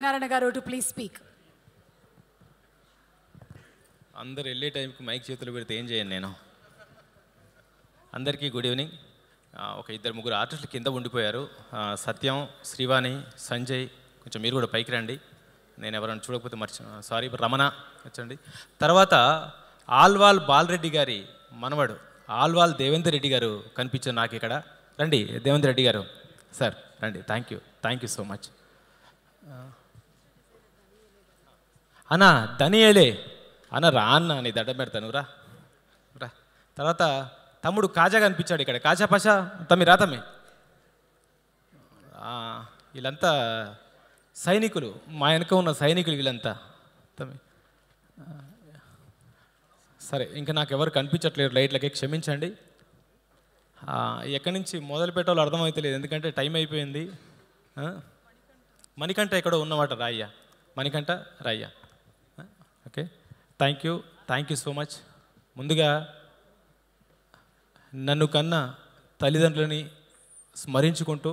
నారాయణ గారు to please speak. అందరు వెళ్ళే టైంకి మైక్ చేతులు పెడితే ఏం చేయను నేను. అందరికీ గుడ్ ఈవినింగ్. ఒక ఇద్దరు ముగ్గురు ఆర్టిస్టులు కింద ఉండిపోయారు. సత్యం, శ్రీవాణి, సంజయ్, కొంచెం మీరు కూడా పైకి రండి. నేను ఎవరైనా చూడకపోతే సారీ. రమణ వచ్చండి. తర్వాత ఆల్వాల్ బాలరెడ్డి గారి మనవడు ఆల్వాల్ దేవేందర్ రెడ్డి గారు కనిపించారు నాకు ఇక్కడ. రండి దేవేందర్ రెడ్డి గారు సార్, రండి. Thank you so much. అన్న ధనియేలే అన్న, రా అన్న, నీ దండం పెడతాను, రా. తర్వాత తమ్ముడు కాజా కనిపించాడు ఇక్కడ. కాజా పాషా తమ్మి రా తమ్మి. వీళ్ళంతా సైనికులు, మా వెనక ఉన్న సైనికులు వీళ్ళంతా తమ్మి. సరే, ఇంకా నాకు ఎవరు కనిపించట్లేదు లైట్లకి, క్షమించండి. ఎక్కడి నుంచి మొదలు పెట్టాలో అర్థమవుతలేదు, ఎందుకంటే టైం అయిపోయింది. మణికంఠ ఎక్కడో ఉన్నమాట, రాయ్యా మణికంఠ, రాయ్యా. Okay, thank you so much. ముందుగా నన్ను కన్నా తల్లిదండ్రులని స్మరించుకుంటూ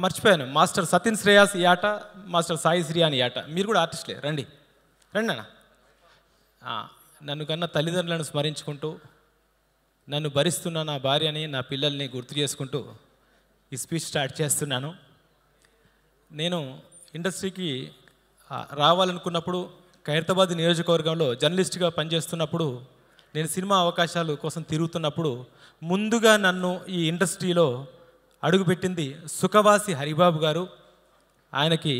మర్చిపోయాను, మాస్టర్ సతిన్ శ్రేయాస్ ఈ ఆట, మాస్టర్ సాయి శ్రీ అని ఆట. మీరు కూడా ఆర్టిస్టులే, రండి అన్న. నన్ను కన్నా తల్లిదండ్రులను స్మరించుకుంటూ, నన్ను భరిస్తున్న నా భార్యని, నా పిల్లల్ని గుర్తు చేసుకుంటూ ఈ స్పీచ్ స్టార్ట్ చేస్తున్నాను. నేను ఇండస్ట్రీకి రావాలనుకున్నప్పుడు, ఖైరతాబాద్ నియోజకవర్గంలో జర్నలిస్ట్గా పనిచేస్తున్నప్పుడు, నేను సినిమా అవకాశాల కోసం తిరుగుతున్నప్పుడు ముందుగా నన్ను ఈ ఇండస్ట్రీలో అడుగుపెట్టింది సుఖవాసి హరిబాబు గారు. ఆయనకి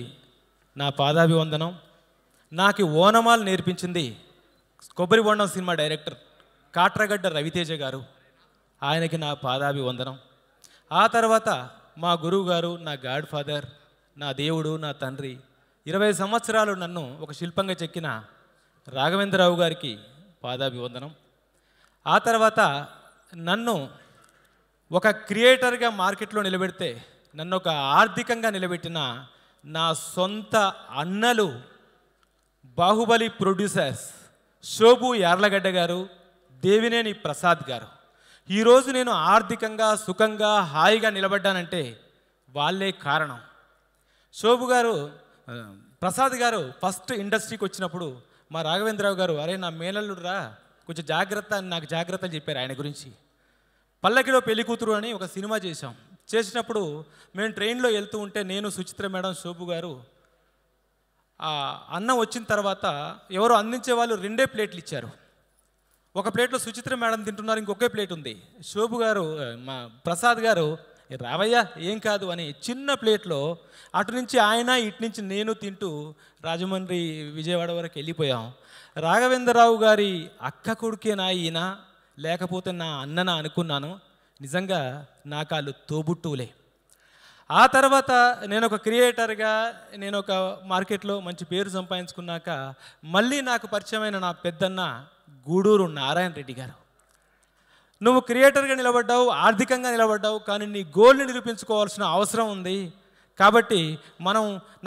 నా పాదాభివందనం. నాకు ఓనమాలు నేర్పించింది కొబ్బరి బొండం సినిమా డైరెక్టర్ కాట్రగడ్డ రవితేజ గారు. ఆయనకి నా పాదాభివందనం. ఆ తర్వాత మా గురువు గారు, నా గాడ్ ఫాదర్, నా దేవుడు, నా తండ్రి, 20 సంవత్సరాలు నన్ను ఒక శిల్పంగా చెక్కిన రాఘవేంద్రరావు గారికి పాదాభివందనం. ఆ తర్వాత నన్ను ఒక క్రియేటర్గా మార్కెట్లో నిలబెడితే, నన్ను ఒక ఆర్థికంగా నిలబెట్టిన నా సొంత అన్నలు, బాహుబలి ప్రొడ్యూసర్స్ శోభు యార్లగడ్డ గారు, దేవినేని ప్రసాద్ గారు. ఈరోజు నేను ఆర్థికంగా సుఖంగా హాయిగా నిలబడ్డానంటే వాళ్ళే కారణం. శోభు గారు, ప్రసాద్ గారు ఫస్ట్ ఇండస్ట్రీకి వచ్చినప్పుడు మా రాఘవేంద్రరావు గారు, అరే నా మేనల్లుడు రా, కొంచెం జాగ్రత్త అని నాకు జాగ్రత్తలు చెప్పారు ఆయన గురించి. పల్లకిలో పెళ్లి కూతురు అని ఒక సినిమా చేసినప్పుడు మేము ట్రైన్లో వెళ్తూ ఉంటే, నేను, సుచిత్ర మేడం, శోభు గారు, అన్నం వచ్చిన తర్వాత ఎవరో అందించే వాళ్ళు 2 ప్లేట్లు ఇచ్చారు. ఒక ప్లేట్లో సుచిత్ర మేడం తింటున్నారు, ఇంకొకే ప్లేట్ ఉంది. శోభు గారు, మా ప్రసాద్ గారు, రావయ్యా ఏం కాదు అని చిన్న ప్లేట్లో అటు నుంచి ఆయన, ఇటు నుంచి నేను తింటూ రాజమండ్రి, విజయవాడ వరకు వెళ్ళిపోయాం. రాఘవేంద్రరావు గారి అక్క కొడుకేనా ఈయన, లేకపోతే నా అన్ననా అనుకున్నాను. నిజంగా నా కాళ్ళు తోబుట్టువులే. ఆ తర్వాత నేను ఒక క్రియేటర్గా, నేను ఒక మార్కెట్లో మంచి పేరు సంపాదించుకున్నాక మళ్ళీ నాకు పరిచయమైన నా పెద్దన్న గూడూరు నారాయణ రెడ్డి గారు, నువ్వు క్రియేటర్గా నిలబడ్డావు, ఆర్థికంగా నిలబడ్డావు, కానీ నీ గోల్ని నిరూపించుకోవాల్సిన అవసరం ఉంది. కాబట్టి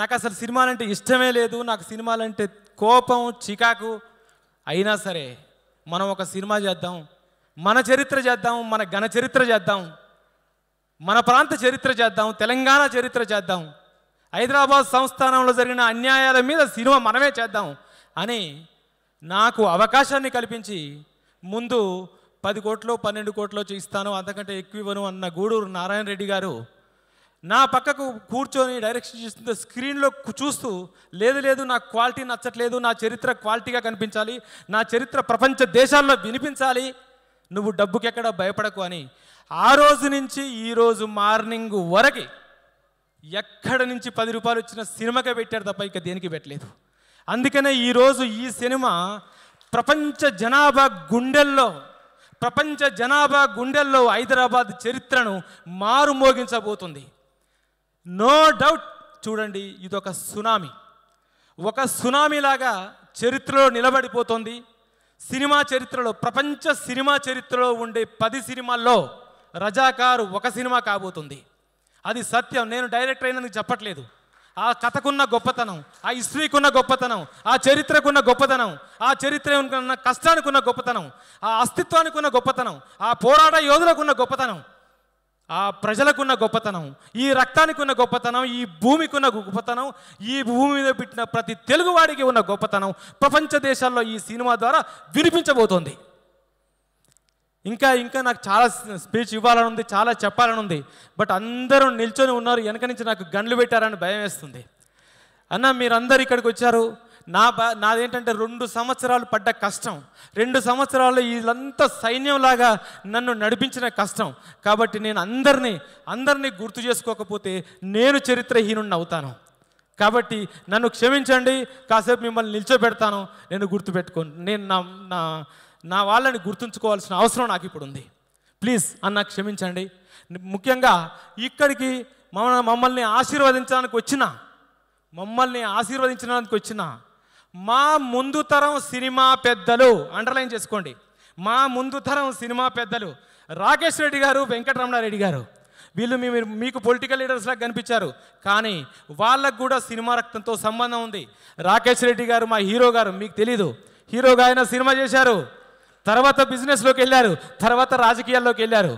నాకు అసలు సినిమాలంటే ఇష్టమే లేదు, నాకు సినిమాలంటే కోపం, చికాకు, అయినా సరే మనం ఒక సినిమా చేద్దాం, మన చరిత్ర చేద్దాం, మన ఘన చరిత్ర చేద్దాం, మన ప్రాంత చరిత్ర చేద్దాం, తెలంగాణ చరిత్ర చేద్దాం, హైదరాబాద్ సంస్థానంలో జరిగిన అన్యాయాల మీద సినిమా మనమే చేద్దాం అని నాకు అవకాశాన్ని కల్పించి, ముందు 10 కోట్లు 12 కోట్లు ఇస్తాను, అంతకంటే ఎక్కువ ఇవ్వను అన్న గూడూరు నారాయణ రెడ్డి గారు నా పక్కకు కూర్చొని డైరెక్షన్ చేస్తుంటే స్క్రీన్లో చూస్తూ, లేదు నాకు క్వాలిటీ నచ్చట్లేదు, నా చరిత్ర క్వాలిటీగా కనిపించాలి, నా చరిత్ర ప్రపంచ దేశాల్లో వినిపించాలి, నువ్వు డబ్బుకెక్కడ భయపడకు అని ఆ రోజు నుంచి ఈరోజు మార్నింగ్ వరకు ఎక్కడి నుంచి 10 రూపాయలు వచ్చిన సినిమాకే పెట్టారు తప్ప ఇక దేనికి పెట్టలేదు. అందుకనే ఈరోజు ఈ సినిమా ప్రపంచ జనాభా గుండెల్లో హైదరాబాద్ చరిత్రను మారుమోగించబోతుంది. No doubt. చూడండి, ఇదొక సునామీ, ఒక సునామీలాగా చరిత్రలో నిలబడిపోతుంది. సినిమా చరిత్రలో, ప్రపంచ సినిమా చరిత్రలో ఉండే 10 సినిమాల్లో రజాకారు ఒక సినిమా కాబోతుంది. అది సత్యం. నేను డైరెక్టర్ అయినందుకు చెప్పట్లేదు. ఆ కథకున్న గొప్పతనం, ఆ హిస్టరీకున్న గొప్పతనం, ఆ చరిత్రకున్న గొప్పతనం, ఆ చరిత్ర ఉన్న కష్టానికి ఉన్న గొప్పతనం, ఆ అస్తిత్వానికి ఉన్న గొప్పతనం, ఆ పోరాట యోధులకు ఉన్న గొప్పతనం ఆ ప్రజలకున్న గొప్పతనం, ఈ రక్తానికి ఉన్న గొప్పతనం, ఈ భూమికి ఉన్న గొప్పతనం, ఈ భూమి మీద పెట్టిన ప్రతి తెలుగువాడికి ఉన్న గొప్పతనం ప్రపంచ దేశాల్లో ఈ సినిమా ద్వారా వినిపించబోతోంది. ఇంకా ఇంకా నాకు చాలా స్పీచ్ ఇవ్వాలని ఉంది, చాలా చెప్పాలని ఉంది. బట్ అందరూ నిల్చొని ఉన్నారు, వెనక నుంచి నాకు గన్లు పెట్టారని భయం వేస్తుంది. అన్న మీరందరూ ఇక్కడికి వచ్చారు. నాదేంటంటే 2 సంవత్సరాలు పడ్డ కష్టం, 2 సంవత్సరాలు వీళ్ళంతా సైన్యంలాగా నన్ను నడిపించిన కష్టం. కాబట్టి నేను అందరినీ గుర్తు చేసుకోకపోతే నేను చరిత్రహీనుడిని అవుతాను. కాబట్టి నన్ను క్షమించండి, కాసేపు మిమ్మల్ని నిల్చోబెడతాను. నేను గుర్తుపెట్టుకోను, నేను నా వాళ్ళని గుర్తుంచుకోవాల్సిన అవసరం నాకు ఇప్పుడు ఉంది. ప్లీజ్ అన్న క్షమించండి. ముఖ్యంగా ఇక్కడికి మమ్మల్ని ఆశీర్వదించడానికి వచ్చిన మా ముందు తరం సినిమా పెద్దలు, అండర్లైన్ చేసుకోండి, మా ముందు తరం సినిమా పెద్దలు రాకేష్ రెడ్డి గారు, వెంకటరమణారెడ్డి గారు, వీళ్ళు మీకు పొలిటికల్ లీడర్స్ లాగా కనిపించారు, కానీ వాళ్ళకు కూడా సినిమా రక్తంతో సంబంధం ఉంది. రాకేష్ రెడ్డి గారు మా హీరో గారు, మీకు తెలీదు, హీరోగా ఆయన సినిమా చేశారు, తర్వాత బిజినెస్లోకి వెళ్ళారు, తర్వాత రాజకీయాల్లోకి వెళ్ళారు.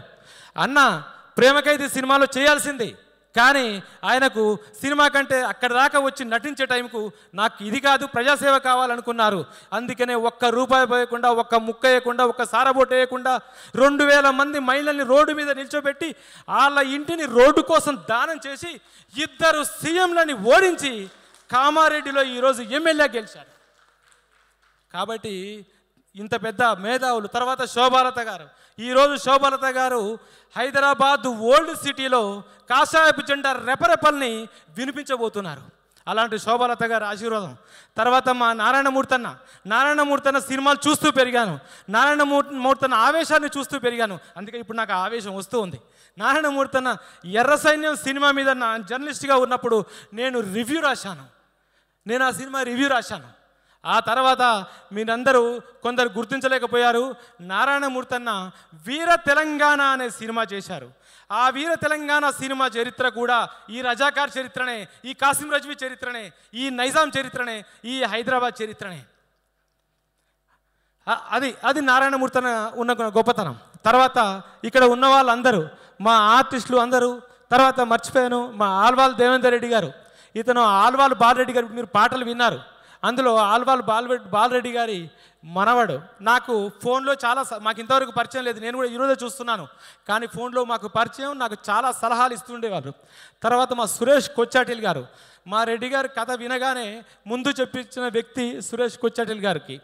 అన్న ప్రేమకైతే సినిమాలో చేయాల్సింది, కానీ ఆయనకు సినిమా కంటే అక్కడ దాకా వచ్చి నటించే టైంకు నాకు ఇది కాదు ప్రజాసేవ కావాలనుకున్నారు. అందుకనే ఒక్క రూపాయి పోయకుండా, ఒక్క ముక్క వేయకుండా, ఒక్క సారబోటు వేయకుండా 2000 మంది మహిళల్ని రోడ్డు మీద నిల్చోబెట్టి వాళ్ళ ఇంటిని రోడ్డు కోసం దానం చేసి 2 సీఎంలని ఓడించి కామారెడ్డిలో ఈరోజు ఎమ్మెల్యే గెలిచారు. కాబట్టి ఇంత పెద్ద మేధావులు, తర్వాత శోభాలత గారు, ఈరోజు శోభాలత గారు హైదరాబాద్ ఓల్డ్ సిటీలో కాషాయపు జెండా రెపరెపల్ని వినిపించబోతున్నారు. అలాంటి శోభాలత గారి ఆశీర్వాదం. తర్వాత మా నారాయణమూర్తన్న సినిమాలు చూస్తూ పెరిగాను, నారాయణమూర్తన్న ఆవేశాన్ని చూస్తూ పెరిగాను. అందుకే ఇప్పుడు నాకు ఆవేశం వస్తూ ఉంది. నారాయణమూర్తన్న ఎర్ర సైన్యం సినిమా మీద నా జర్నలిస్ట్గా ఉన్నప్పుడు నేను ఆ సినిమా రివ్యూ రాశాను. ఆ తర్వాత మీరందరూ కొందరు గుర్తించలేకపోయారు. నారాయణమూర్తన్న వీర తెలంగాణ అనే సినిమా చేశారు. ఆ వీర తెలంగాణ సినిమా చరిత్ర కూడా ఈ రజాకార్ చరిత్రనే, ఈ కాసిం రజ్వీ చరిత్రనే, ఈ నైజాం చరిత్రనే, ఈ హైదరాబాద్ చరిత్రనే. అది నారాయణమూర్తన్న ఉన్న గొప్పతనం. తర్వాత ఇక్కడ ఉన్న వాళ్ళందరూ, మా ఆర్టిస్టులు అందరూ, తర్వాత మర్చిపోయాను మా ఆల్వాల్ దేవేందర్ రెడ్డి గారు, ఇతను ఆల్వాల్ బాలరెడ్డి గారు, మీరు పాటలు విన్నారు, అందులో ఆల్వాల్ బాలరెడ్డి గారి మనవడు. నాకు ఫోన్లో మాకు ఇంతవరకు పరిచయం లేదు, నేను కూడా ఈరోజే చూస్తున్నాను, కానీ ఫోన్లో మాకు పరిచయం, నాకు చాలా సలహాలు ఇస్తుండేవారు. తర్వాత మా సురేష్ కొచ్చాటిల్ గారు, మా రెడ్డి గారి కథ వినగానే ముందు చెప్పించిన వ్యక్తి సురేష్ కొచ్చాటిల్ గారికి.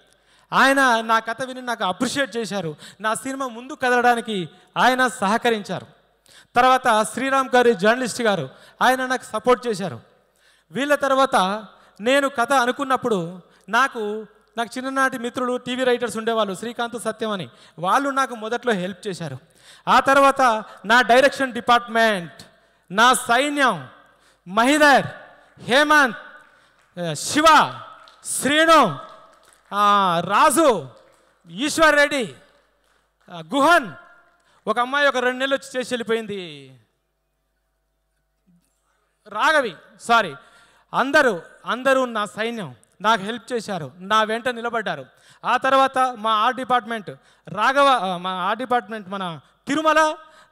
ఆయన నా కథ విని నాకు అప్రిషియేట్ చేశారు, నా సినిమా ముందు కదలడానికి ఆయన సహకరించారు. తర్వాత శ్రీరామ్ గారి జర్నలిస్ట్ గారు, ఆయన నాకు సపోర్ట్ చేశారు. వీళ్ళ తర్వాత నేను కథ అనుకున్నప్పుడు నాకు చిన్ననాటి మిత్రులు టీవీ రైటర్స్ ఉండేవాళ్ళు, శ్రీకాంత్ సత్యం అని, వాళ్ళు నాకు మొదట్లో హెల్ప్ చేశారు. ఆ తర్వాత నా డైరెక్షన్ డిపార్ట్మెంట్, నా సైన్యం, మహిదర్, హేమంత్, శివ, శ్రీను, రాజు, ఈశ్వర్ రెడ్డి, గుహన్, ఒక అమ్మాయి ఒక 2 నెలలు వచ్చి చేసి వెళ్ళిపోయింది, రాఘవి, అందరూ నా సైన్యం నాకు హెల్ప్ చేశారు, నా వెంట నిలబడ్డారు. ఆ తర్వాత మా ఆర్ట్ డిపార్ట్మెంట్ మా ఆర్ట్ డిపార్ట్మెంట్ మన తిరుమల,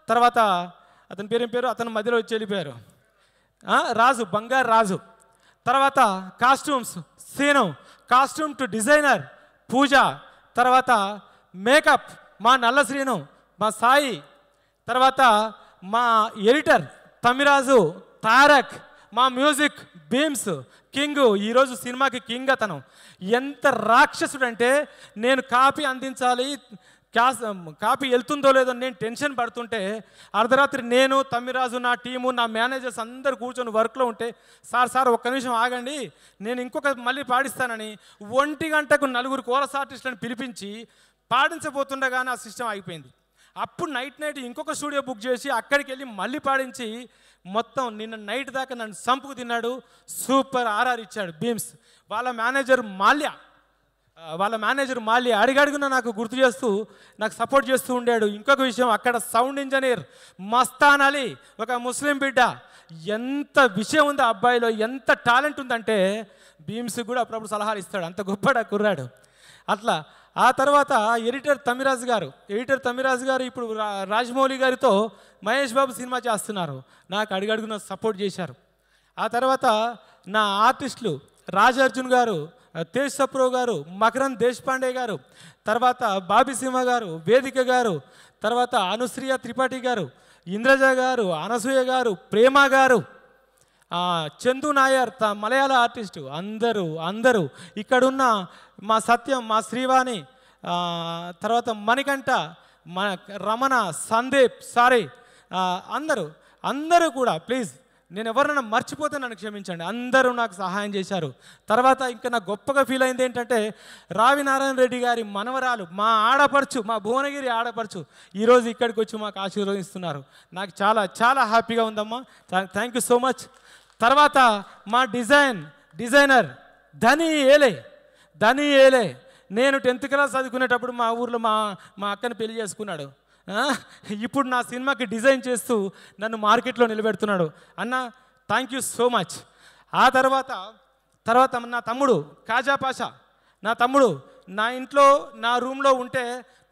తర్వాత అతని పేరు అతని మధ్యలో వచ్చి వెళ్ళిపోయారు, రాజు, బంగారు రాజు. తర్వాత costumes Seenu, costume to designer Pooja, తర్వాత మేకప్ మా నల్ల శ్రీను, మా సాయి, తర్వాత మా ఎడిటర్ తమిరాజు, తారక్, మా మ్యూజిక్ బీమ్స్, కింగ్, ఈరోజు సినిమాకి కింగ్ అతను. ఎంత రాక్షసుడంటే నేను కాపీ అందించాలి, కాపీ వెళ్తుందో లేదో నేను టెన్షన్ పడుతుంటే అర్ధరాత్రి నేను, తమ్మిరాజు, నా టీము, నా మేనేజర్స్ అందరు కూర్చొని వర్క్లో ఉంటే, సార్ ఒక్క నిమిషం ఆగండి నేను మళ్ళీ పాడిస్తానని 1 గంటకు 4 కోరస్ ఆర్టిస్టులను పిలిపించి పాడించబోతుండగానే ఆ సిస్టమ్ ఆగిపోయింది. అప్పుడు నైట్ ఇంకొక స్టూడియో బుక్ చేసి అక్కడికి వెళ్ళి మళ్ళీ పాడించి మొత్తం నిన్న నైట్ దాకా నన్ను సంపుకు తిన్నాడు. సూపర్ ఆర్ఆర్ ఇచ్చాడు బీమ్స్. వాళ్ళ మేనేజర్ మాల్య అడిగడుగున నాకు గుర్తు చేస్తూ నాకు సపోర్ట్ చేస్తూ ఉండాడు. ఇంకొక విషయం, అక్కడ సౌండ్ ఇంజనీర్ మస్తాన్ అలీ, ఒక ముస్లిం బిడ్డ. ఎంత విషయం ఉంది ఆ అబ్బాయిలో, ఎంత టాలెంట్ ఉందంటే బీమ్స్ కూడా అప్పుడప్పుడు సలహాలు ఇస్తాడు, అంత గొప్పడా కుర్రాడు. అట్లా ఆ తర్వాత ఎడిటర్ తమిరాజు గారు ఇప్పుడు రాజమౌళి గారితో మహేష్ బాబు సినిమా చేస్తున్నారు. నాకు అడుగడుగున సపోర్ట్ చేశారు. ఆ తర్వాత నా ఆర్టిస్టులు రాజార్జున్ గారు, తేజ్ సప్రో గారు, మకరంద్ దేశపాండే గారు, తర్వాత బాబీ సింహ గారు, వేదిక గారు, తర్వాత అనుశ్రియ త్రిపాఠి గారు, ఇంద్రజ గారు, అనసూయ గారు, ప్రేమ గారు, చందు నాయర్ మలయాళ ఆర్టిస్టు, అందరూ ఇక్కడున్న మా సత్యం, మా శ్రీవాణి, తర్వాత మణికంఠ, రమణ, సందీప్, సారీ, అందరూ కూడా ప్లీజ్ నేను ఎవరైనా మర్చిపోతే నన్ను క్షమించండి. అందరూ నాకు సహాయం చేశారు. తర్వాత ఇంకా నాకు గొప్పగా ఫీల్ అయింది ఏంటంటే రావి నారాయణ రెడ్డి గారి మనవరాలు, మా ఆడపడుచు, మా భువనగిరి ఆడపడుచు ఈరోజు ఇక్కడికి వచ్చి మాకు ఆశీర్వదిస్తున్నారు. నాకు చాలా చాలా హ్యాపీగా ఉందమ్మా. Thank you so much. తర్వాత మా డిజైనర్ ధనీ ఏలే నేను 10th క్లాస్ చదువుకునేటప్పుడు మా ఊర్లో మా అక్కని పెళ్లి చేసుకున్నాడు. ఇప్పుడు నా సినిమాకి డిజైన్ చేస్తూ నన్ను మార్కెట్లో నిలబెడుతున్నాడు. అన్న థ్యాంక్ యూ సో మచ్. ఆ తర్వాత నా తమ్ముడు కాజా పాషా, నా ఇంట్లో నా రూమ్లో ఉంటే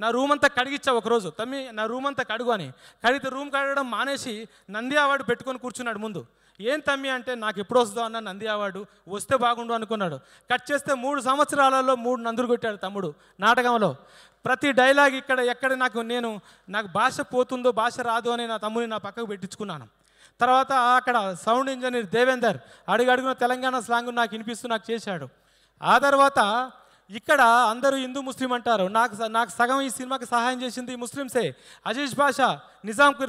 నా రూమ్ అంతా కడిగిచ్చా ఒకరోజు. తమ్మి నా రూమ్ అంతా కడుగు అని. కడిగితే రూమ్ కడగడం మానేసి నంది అవార్డు పెట్టుకొని కూర్చున్నాడు ముందు. ఏం తమ్మి అంటే నాకు ఎప్పుడు వస్తుందో అన్న నంది అవార్డు, వస్తే బాగుండు అనుకున్నాడు. కట్ చేస్తే 3 సంవత్సరాలలో 3 నందులు కొట్టాడు తమ్ముడు నాటకంలో. ప్రతి డైలాగ్ ఎక్కడ నాకు భాష పోతుందో, భాష రాదు అని నా తమ్ముని నా పక్కకు పెట్టించుకున్నాను. తర్వాత అక్కడ సౌండ్ ఇంజనీర్ దేవేందర్ అడుగడుగున తెలంగాణ స్లాంగ్ నాకు వినిపిస్తూ నాకు చేశాడు. ఆ తర్వాత ఇక్కడ అందరూ హిందూ ముస్లిం అంటారు. నాకు సగం ఈ సినిమాకి సహాయం చేసింది ముస్లింసే. అజీజ్ బాషా నిజాంకు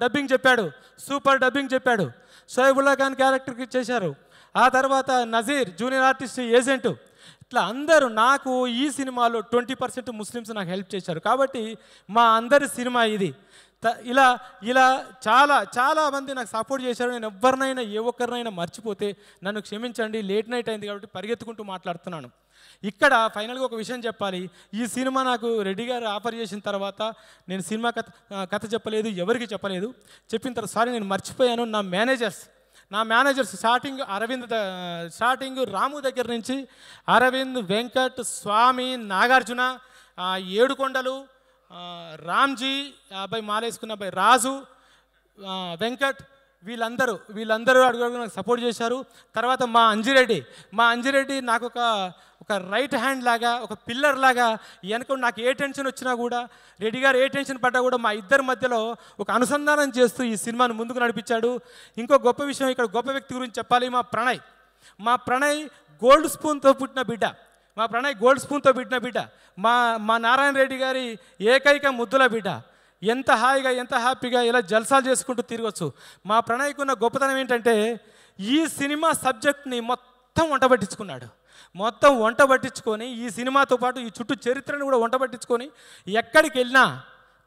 డబ్బింగ్ చెప్పాడు, సూపర్ డబ్బింగ్ చెప్పాడు. షోయబుల్లా ఖాన్ క్యారెక్టర్కి చేశారు. ఆ తర్వాత నజీర్ జూనియర్ ఆర్టిస్ట్ ఏజెంటు. ఇట్లా అందరూ నాకు ఈ సినిమాలో 20% ముస్లిమ్స్ నాకు హెల్ప్ చేశారు. కాబట్టి మా అందరి సినిమా ఇది. ఇలా చాలా మంది నాకు సపోర్ట్ చేశారు. నేను ఎవరినైనా ఏ ఒక్కరినైనా మర్చిపోతే నన్ను క్షమించండి. లేట్ నైట్ అయింది కాబట్టి పరిగెత్తుకుంటూ మాట్లాడుతున్నాను. ఇక్కడ ఫైనల్గా ఒక విషయం చెప్పాలి. ఈ సినిమా నాకు రెడ్డి గారు ఆఫర్ చేసిన తర్వాత నేను సినిమా కథ చెప్పలేదు, ఎవరికి చెప్పలేదు. చెప్పిన తర్వాత సారీ నేను మర్చిపోయాను. నా మేనేజర్స్ స్టార్టింగ్ రాము దగ్గర నుంచి అరవింద్, వెంకట్, స్వామి, నాగార్జున, ఏడుకొండలు, రామ్జీ, అబ్బాయి మాలేసుకున్న అబ్బాయి రాజు, వెంకట్, వీళ్ళందరూ అడుగు నాకు సపోర్ట్ చేశారు. తర్వాత మా అంజిరెడ్డి నాకు ఒక రైట్ హ్యాండ్ లాగా, ఒక పిల్లర్ లాగా వెనక నాకు ఏ టెన్షన్ వచ్చినా కూడా, రెడ్డి గారు ఏ టెన్షన్ పడ్డా కూడా మా ఇద్దరి మధ్యలో ఒక అనుసంధానం చేస్తూ ఈ సినిమాను ముందుకు నడిపించాడు. ఇంకో గొప్ప విషయం, ఇక్కడ గొప్ప వ్యక్తి గురించి చెప్పాలి. మా ప్రణయ్ గోల్డ్ స్పూన్తో పుట్టిన బిడ్డ. మా నారాయణ రెడ్డి గారి ఏకైక ముద్దుల బిడ్డ. ఎంత హాయిగా, ఎంత హ్యాపీగా ఇలా జల్సాలు చేసుకుంటూ తిరగచ్చు. మా ప్రణయ్కున్న గొప్పతనం ఏంటంటే ఈ సినిమా సబ్జెక్ట్ని మొత్తం వంట పట్టించుకొని ఈ సినిమాతో పాటు ఈ చుట్టూ చరిత్రను కూడా వంట పట్టించుకొని ఎక్కడికి వెళ్ళినా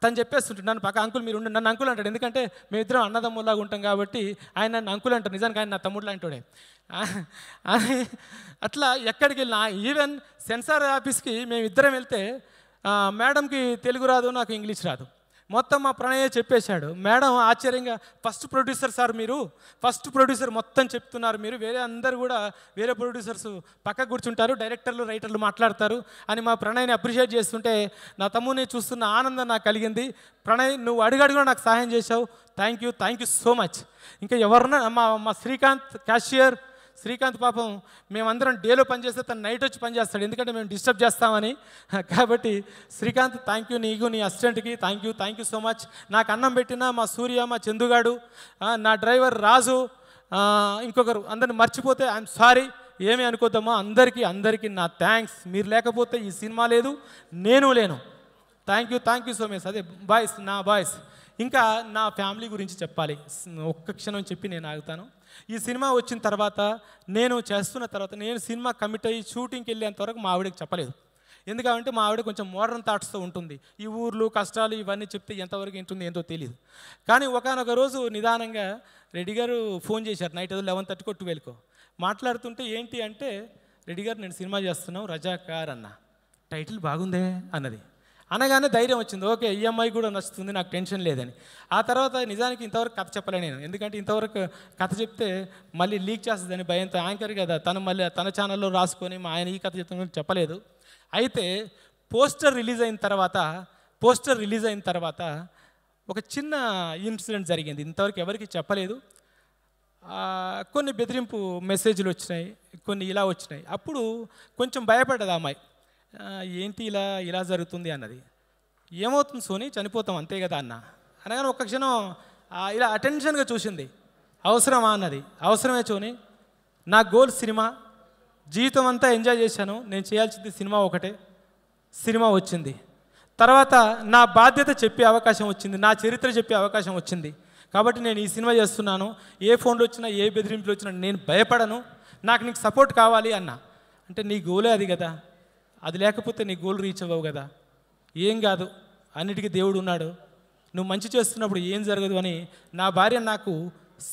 తను చెప్పేస్తుంటాడు. నన్ను పక్క అంకుల్ మీరు నన్ను అంకుల్ అంటాడు. ఎందుకంటే మేమిద్దరం అన్నదమ్ములాగా ఉంటాం కాబట్టి ఆయన నన్ను అంకుల్ అంటారు. నిజానికి ఆయన నా తమ్ముడు లాంటివాడే. అట్లా ఎక్కడికి వెళ్ళినా, ఈవెన్ సెన్సార్ ఆఫీస్కి మేమిద్దరం వెళ్తే మేడంకి తెలుగు రాదు, నాకు ఇంగ్లీష్ రాదు. మొత్తం మా ప్రణయే చెప్పేశాడు. మేడం ఆశ్చర్యంగా ఫస్ట్ ప్రొడ్యూసర్ మొత్తం చెప్తున్నారు మీరు, వేరే ప్రొడ్యూసర్స్ పక్క కూర్చుంటారు, డైరెక్టర్లు రైటర్లు మాట్లాడతారు అని మా ప్రణయ్ని అప్రిషియేట్ చేస్తుంటే నా తమ్ముని చూస్తున్న ఆనందం నాకు కలిగింది. ప్రణయ్ నువ్వు అడుగడుగునా నాకు సహాయం చేశావు. Thank you so much. ఇంకా ఎవరన్నా మా శ్రీకాంత్ పాపం మేమందరం డేలో పనిచేస్తే తను నైట్ వచ్చి పనిచేస్తాడు, ఎందుకంటే మేము డిస్టర్బ్ చేస్తామని. కాబట్టి శ్రీకాంత్ థ్యాంక్ యూ, నీకు నీ అసిస్టెంట్కి థ్యాంక్ యూ సో మచ్. నాకు అన్నం పెట్టిన మా సూర్య, మా చందుగాడు, నా డ్రైవర్ రాజు, ఇంకొకరు, అందరిని మర్చిపోతే ఐఎమ్ సారీ, ఏమీ అనుకోద్దామా. అందరికీ నా థ్యాంక్స్. మీరు లేకపోతే ఈ సినిమా లేదు, నేను లేను. Thank you so much. అదే బాయ్స్. ఇంకా నా ఫ్యామిలీ గురించి చెప్పాలి. ఒక్క క్షణం చెప్పి నేను ఆగుతాను. ఈ సినిమా వచ్చిన తర్వాత నేను సినిమా కమిట్ అయ్యి షూటింగ్కి వెళ్ళేంతవరకు మా ఆవిడకి చెప్పలేదు. ఎందుకంటే మా ఆవిడ కొంచెం మోడర్న్ థాట్స్తో ఉంటుంది. ఈ ఊర్లు కష్టాలు ఇవన్నీ చెప్తే ఎంతవరకు ఏంటుందో ఏంటో తెలియదు. కానీ ఒకానొక రోజు నిదానంగా రెడ్డి గారు ఫోన్ చేశారు. నైట్ 11:30 12 మాట్లాడుతుంటే ఏంటి అంటే, రెడ్డి గారు నేను సినిమా చేస్తున్నాం రజాకార్ అన్న, టైటిల్ బాగుందే అన్నది. అనగానే ధైర్యం వచ్చింది. ఓకే, ఈ అమ్మాయి కూడా నచ్చుతుంది, నాకు టెన్షన్ లేదని. ఆ తర్వాత నిజానికి ఇంతవరకు కథ చెప్పలే నేను, ఎందుకంటే ఇంతవరకు కథ చెప్తే మళ్ళీ లీక్ చేస్తుందని భయంతో, యాంకర్ కదా తను మళ్ళీ తన ఛానల్లో రాసుకొని మా ఆయన ఈ కథ చెప్తానని చెప్పలేదు. అయితే పోస్టర్ రిలీజ్ అయిన తర్వాత ఒక చిన్న ఇన్సిడెంట్ జరిగింది, ఇంతవరకు ఎవరికి చెప్పలేదు. కొన్ని బెదిరింపు మెసేజ్లు వచ్చినాయి, కొన్ని ఇలా వచ్చినాయి. అప్పుడు కొంచెం భయపడ్డది ఆ అమ్మాయి. ఏంటి ఇలా జరుగుతుంది అన్నది. ఏమవుతుంది సోని, చనిపోతాం అంతే కదా అన్న అనగానే ఒక్క క్షణం ఇలా అటెన్షన్గా చూసింది. అవసరమా అన్నది. అవసరమే సోని, నా గోల్ సినిమా, జీవితం అంతా ఎంజాయ్ చేశాను, నేను చేయాల్సింది సినిమా ఒకటే. సినిమా వచ్చింది, తర్వాత నా బాధ్యత చెప్పే అవకాశం వచ్చింది, నా చరిత్ర చెప్పే అవకాశం వచ్చింది. కాబట్టి నేను ఈ సినిమా చేస్తున్నాను, ఏ ఫోన్లు వచ్చినా ఏ బెదిరింపులు వచ్చినా నేను భయపడను, నాకు నీకు సపోర్ట్ కావాలి అన్న. అంటే నీ గోలే అది కదా, అది లేకపోతే నీ గోల్ రీచ్ అవ్వవు కదా. ఏం కాదు, అన్నిటికీ దేవుడు ఉన్నాడు, నువ్వు మంచి చేస్తున్నప్పుడు ఏం జరగదు అని నా భార్య నాకు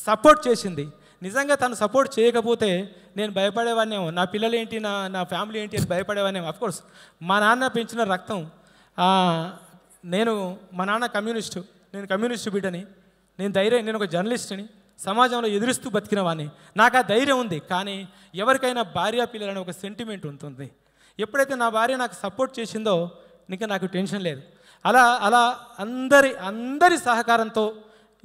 సపోర్ట్ చేసింది. నిజంగా తను సపోర్ట్ చేయకపోతే నేను భయపడేవాడినేమో, నా పిల్లలు ఏంటి, నా ఫ్యామిలీ ఏంటి అని భయపడేవాడినేమో. అఫ్కోర్స్ మా నాన్న పెంచిన రక్తం, మా నాన్న కమ్యూనిస్టు, నేను కమ్యూనిస్టు బిడ్డని, నేను ఒక జర్నలిస్ట్ని, సమాజంలో ఎదురుస్తూ బతికిన వాడిని. నాకు ఆ ధైర్యం ఉంది. కానీ ఎవరికైనా భార్య పిల్లలని ఒక సెంటిమెంట్ ఉంటుంది. ఎప్పుడైతే నా భార్య నాకు సపోర్ట్ చేసిందో ఇంకా నాకు టెన్షన్ లేదు. అలా అందరి సహకారంతో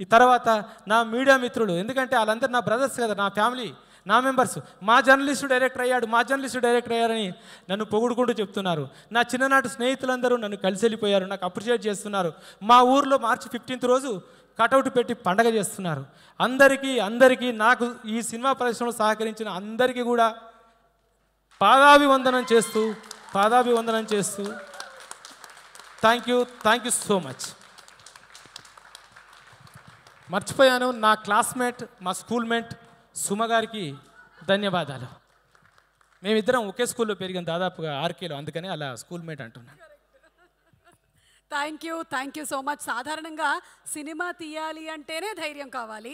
ఈ తర్వాత నా మీడియా మిత్రులు, ఎందుకంటే వాళ్ళందరూ నా బ్రదర్స్ కదా, నా ఫ్యామిలీ, నా మెంబర్స్, మా జర్నలిస్టు డైరెక్టర్ అయ్యారని నన్ను పొగుడుకుంటూ చెప్తున్నారు. నా చిన్ననాటి స్నేహితులందరూ నన్ను కలిసి వెళ్ళిపోయారు, నాకు అప్రిషియేట్ చేస్తున్నారు. మా ఊర్లో March 15th రోజు కటౌట్ పెట్టి పండగ చేస్తున్నారు. అందరికీ నాకు ఈ సినిమా పరిశ్రమలో సహకరించిన అందరికీ కూడా పాదాభివందనం చేస్తూ థ్యాంక్ యూ సో మచ్. మర్చిపోయాను, నా క్లాస్మేట్, మా స్కూల్మేట్ సుమ గారికి ధన్యవాదాలు. మేమిద్దరం ఒకే స్కూల్లో పెరిగాం, దాదాపుగా 6 కిలో, అందుకని అలా స్కూల్మేట్ అంటున్నాను. Thank you so much. సాధారణంగా సినిమా తీయాలి అంటేనే ధైర్యం కావాలి.